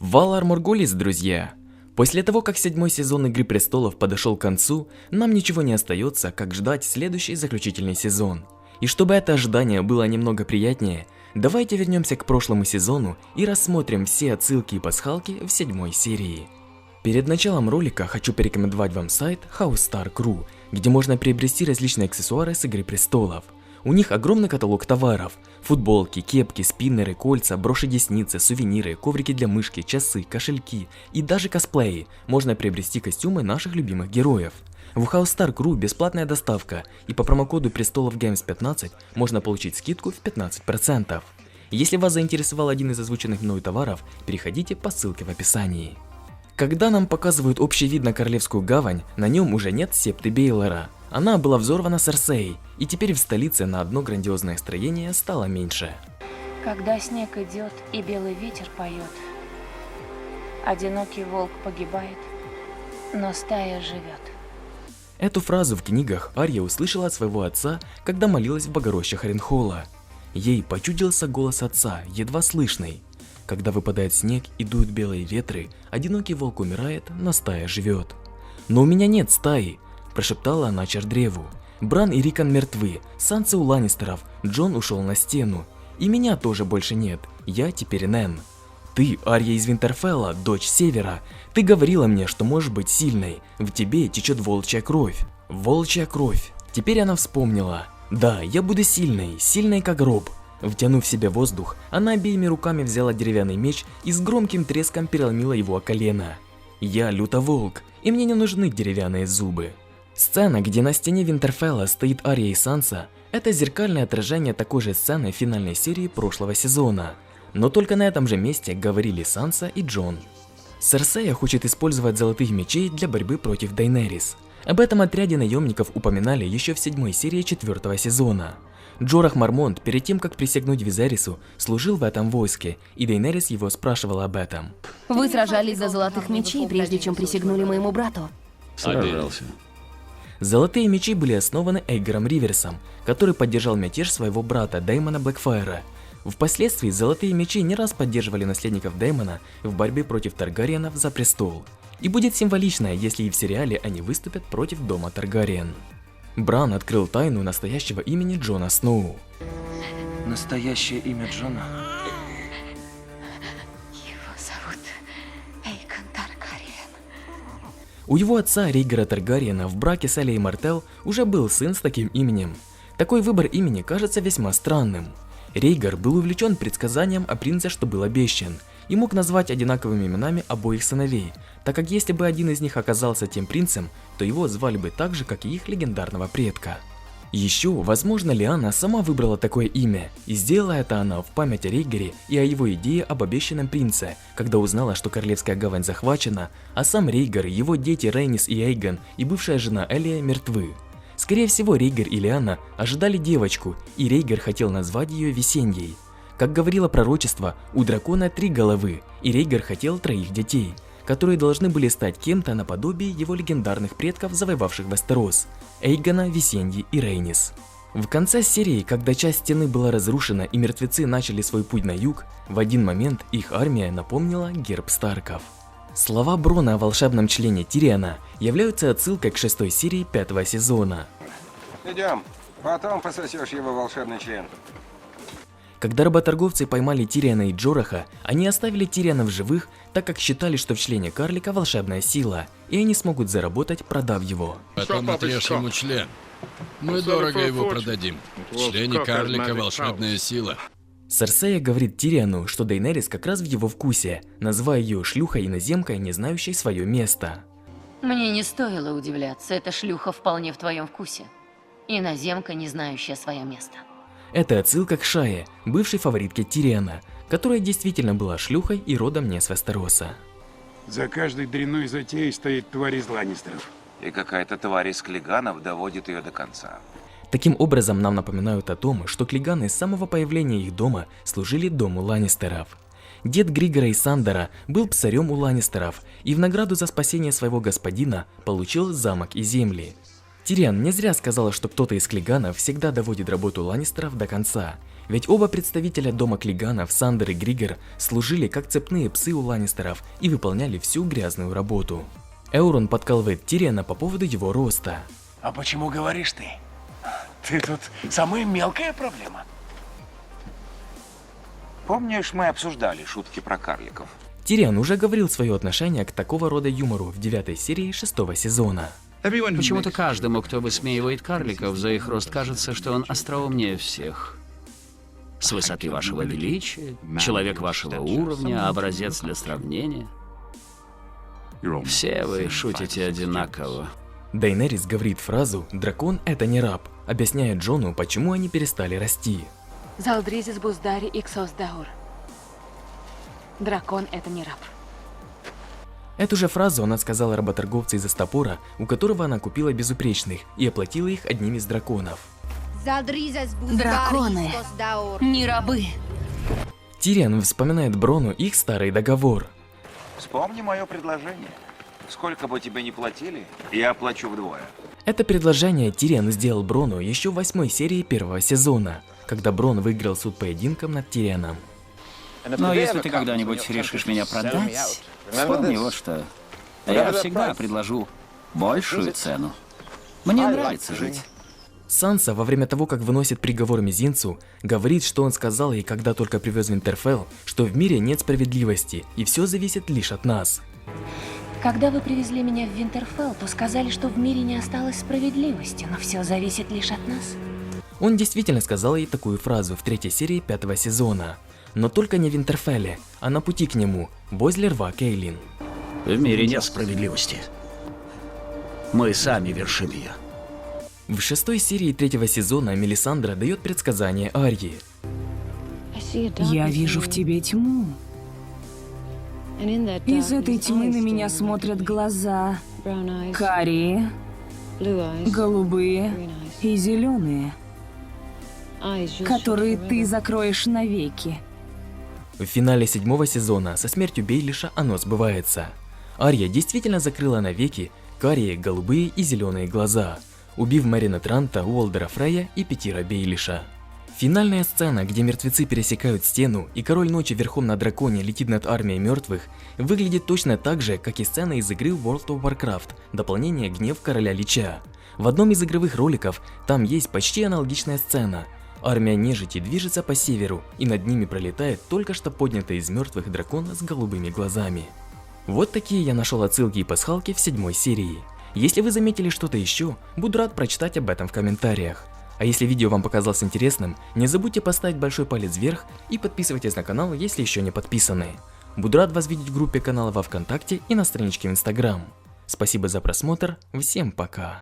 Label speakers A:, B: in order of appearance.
A: Валар Моргулис, друзья! После того, как 7-й сезон Игры Престолов подошел к концу, нам ничего не остается, как ждать следующий заключительный сезон. И чтобы это ожидание было немного приятнее, давайте вернемся к прошлому сезону и рассмотрим все отсылки и пасхалки в 7-й серии. Перед началом ролика хочу порекомендовать вам сайт HouseStar.ru, где можно приобрести различные аксессуары с Игры Престолов. У них огромный каталог товаров: футболки, кепки, спиннеры, кольца, броши-десницы, сувениры, коврики для мышки, часы, кошельки и даже косплеи. Можно приобрести костюмы наших любимых героев. В HouseStar.ru бесплатная доставка, и по промокоду PrestolовGames15 можно получить скидку в 15%. Если вас заинтересовал один из озвученных мною товаров, переходите по ссылке в описании. Когда нам показывают общий вид на Королевскую гавань, на нем уже нет септы Бейлора. Она была взорвана Серсеей, и теперь в столице на одно грандиозное строение стало меньше.
B: Когда снег идет и белый ветер поет, одинокий волк погибает, но стая живет.
A: Эту фразу в книгах Арья услышала от своего отца, когда молилась в богорощах Ринхолла. Ей почудился голос отца, едва слышный. Когда выпадает снег и дуют белые ветры, одинокий волк умирает, но стая живет. «Но у меня нет стаи», – прошептала она Чардреву. «Бран и Рикон мертвы, Санса у Ланнистеров, Джон ушел на стену. И меня тоже больше нет, я теперь Нэн. Ты, Арья из Винтерфелла, дочь Севера, ты говорила мне, что можешь быть сильной, в тебе течет волчья кровь». Волчья кровь. Теперь она вспомнила. «Да, я буду сильной, сильной как гроб». Втянув в себя воздух, она обеими руками взяла деревянный меч и с громким треском переломила его о колено. «Я лютоволк, и мне не нужны деревянные зубы». Сцена, где на стене Винтерфелла стоит Арья и Санса, это зеркальное отражение такой же сцены финальной серии прошлого сезона. Но только на этом же месте говорили Санса и Джон. Серсея хочет использовать золотых мечей для борьбы против Дейнерис. Об этом отряде наемников упоминали еще в 7-й серии 4-го сезона. Джорах Мармонт перед тем, как присягнуть Визерису, служил в этом войске, и Дейнерис его спрашивала об этом.
C: Вы сражались за золотых мечей, прежде чем присягнули моему брату?
D: Сражался.
A: Золотые мечи были основаны Эйгором Риверсом, который поддержал мятеж своего брата Дэймона Блэкфайра. Впоследствии золотые мечи не раз поддерживали наследников Дэймона в борьбе против Таргариенов за престол. И будет символично, если и в сериале они выступят против дома Таргариен. Бран открыл тайну настоящего имени Джона Сноу.
E: Настоящее имя Джона?
B: Его зовут Эйкон Таргариен.
A: У его отца Рейгора Таргариена в браке с Алией Мартел уже был сын с таким именем. Такой выбор имени кажется весьма странным. Рейгор был увлечен предсказанием о принце, что был обещан, и мог назвать одинаковыми именами обоих сыновей, так как если бы один из них оказался тем принцем, то его звали бы так же, как и их легендарного предка. Еще, возможно, Лиана сама выбрала такое имя, и сделала это она в память о Рейгоре и о его идее об обещанном принце, когда узнала, что Королевская гавань захвачена, а сам Рейгор, его дети Рейнис и Эйгон и бывшая жена Элия мертвы. Скорее всего, Рейгор и Лиана ожидали девочку, и Рейгор хотел назвать ее Весеньей. Как говорило пророчество, у дракона 3 головы, и Рейгор хотел 3 детей, которые должны были стать кем-то наподобие его легендарных предков, завоевавших Вестерос – Эйгона, Весеньи и Рейнис. В конце серии, когда часть стены была разрушена и мертвецы начали свой путь на юг, в один момент их армия напомнила герб Старков. Слова Брона о волшебном члене Тириона являются отсылкой к 6-й серии 5-го сезона.
F: Идем, потом пососешь его волшебный член.
A: Когда работорговцы поймали Тириона и Джораха, они оставили Тириона в живых, так как считали, что в члене карлика волшебная сила, и они смогут заработать, продав его.
D: Потом отрежь ему член. Мы дорого его продадим. В члене карлика волшебная сила.
A: Серсея говорит Тириону, что Дейнерис как раз в его вкусе, называя ее шлюхой-иноземкой, не знающей свое место.
C: Мне не стоило удивляться, эта шлюха вполне в твоем вкусе. Иноземка, не знающая свое место.
A: Это отсылка к Шае, бывшей фаворитке Тириона, которая действительно была шлюхой и родом не с Вестероса.
G: За каждой дрянной затеей стоит тварь из Ланнистеров.
E: И какая-то тварь из Клиганов доводит ее до конца.
A: Таким образом, нам напоминают о том, что клиганы с самого появления их дома служили дому Ланнистеров. Дед Григора и Сандора был псарем у Ланнистеров и в награду за спасение своего господина получил замок и земли. Тирион не зря сказал, что кто-то из клиганов всегда доводит работу Ланнистеров до конца, Ведь оба представителя дома Клиганов, Сандер и Григор, служили как цепные псы у Ланнистеров и выполняли всю грязную работу. Эурон подкалывает Тириона по поводу его роста.
H: А почему говоришь ты? Ты тут самая мелкая проблема.
E: Помнишь, мы обсуждали шутки про карликов?
A: Тирион уже говорил свое отношение к такого рода юмору в 9-й серии 6-го сезона.
I: Почему-то каждому, кто высмеивает карликов за их рост, кажется, что он остроумнее всех. С высоты вашего величия, человек вашего уровня, образец для сравнения. Все вы шутите одинаково.
A: Дейенерис говорит фразу «Дракон – это не раб», объясняя Джону, почему они перестали расти.
B: Залдризис Буздари Иксос Даур. Дракон — это не раб.
A: Эту же фразу она сказала работорговцу из Астапора, у которого она купила безупречных и оплатила их одним из драконов.
C: Драконы, не рабы.
A: Тирион вспоминает Брону их старый договор.
E: Вспомни мое предложение. Сколько бы тебе ни платили, я оплачу вдвое.
A: Это предложение Тирион сделал Брону еще в 8-й серии 1-го сезона, когда Брон выиграл суд поединком над Тирионом.
I: Но если ты когда-нибудь решишь меня продать, вспомни вот что. Я всегда предложу большую цену. Мне нравится жить.
A: Санса во время того, как выносит приговор Мизинцу, говорит, что он сказал ей, когда только привез Винтерфелл, что в мире нет справедливости и все зависит лишь от нас.
B: Когда вы привезли меня в Винтерфелл, то сказали, что в мире не осталось справедливости, но все зависит лишь от нас.
A: Он действительно сказал ей такую фразу в 3-й серии 5-го сезона. Но только не в Винтерфелле, а на пути к нему, возле рва Кейлин.
I: В мире нет справедливости. Мы сами вершим ее.
A: В 6-й серии 3-го сезона Мелисандра дает предсказание Арьи.
J: Я вижу в тебе тьму. Из этой тьмы на меня смотрят глаза карие, голубые и зеленые, которые ты закроешь навеки.
A: В финале 7-го сезона со смертью Бейлиша оно сбывается. Арья действительно закрыла навеки карие, голубые и зеленые глаза, убив Мэрина Транта, Уолдера Фрея и Петира Бейлиша. Финальная сцена, где мертвецы пересекают стену и Король Ночи верхом на драконе летит над армией мертвых, выглядит точно так же, как и сцена из игры World of Warcraft, дополнение «Гнев Короля Лича». В одном из игровых роликов там есть почти аналогичная сцена. Армия нежити движется по северу, и над ними пролетает только что поднятый из мертвых дракон с голубыми глазами. Вот такие я нашел отсылки и пасхалки в 7-й серии. Если вы заметили что-то еще, буду рад прочитать об этом в комментариях. А если видео вам показалось интересным, не забудьте поставить большой палец вверх и подписывайтесь на канал, если еще не подписаны. Буду рад вас видеть в группе канала во ВКонтакте и на страничке в Инстаграм. Спасибо за просмотр, всем пока!